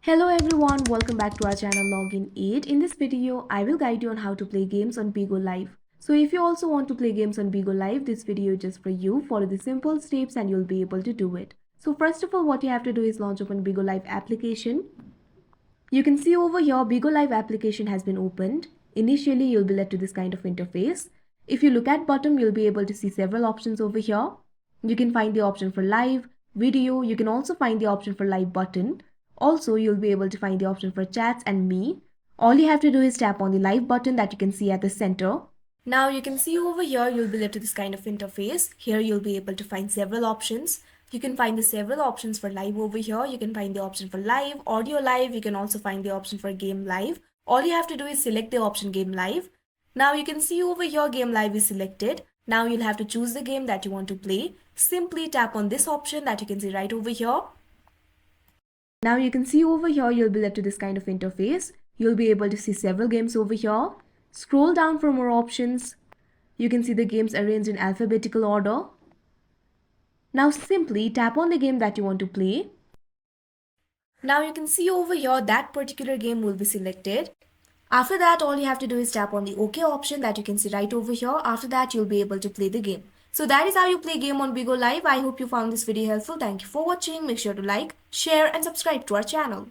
Hello everyone, welcome back to our channel Login 8. In this video, I will guide you on how to play games on Bigo Live. So if you also want to play games on Bigo Live, this video is just for you. Follow the simple steps and you'll be able to do it. So first of all, what you have to do is launch open Bigo Live application. You can see over here, Bigo Live application has been opened. Initially, you'll be led to this kind of interface. If you look at bottom, you'll be able to see several options over here. You can find the option for live, video. You can also find the option for live button. Also, you'll be able to find the option for chats and me. All you have to do is tap on the live button that you can see at the center. Now you can see over here, you'll be led to this kind of interface. Here you'll be able to find several options. You can find the several options for live over here. You can find the option for live, audio live. You can also find the option for game live. All you have to do is select the option game live. Now you can see over here game live is selected. Now you'll have to choose the game that you want to play. Simply tap on this option that you can see right over here. Now you can see over here, you'll be led to this kind of interface. You'll be able to see several games over here. Scroll down for more options. You can see the games arranged in alphabetical order. Now simply tap on the game that you want to play. Now you can see over here that particular game will be selected. After that, all you have to do is tap on the OK option that you can see right over here. After that, you'll be able to play the game. So that is how you play game on Bigo Live. I hope you found this video helpful. Thank you for watching. Make sure to like, share and subscribe to our channel.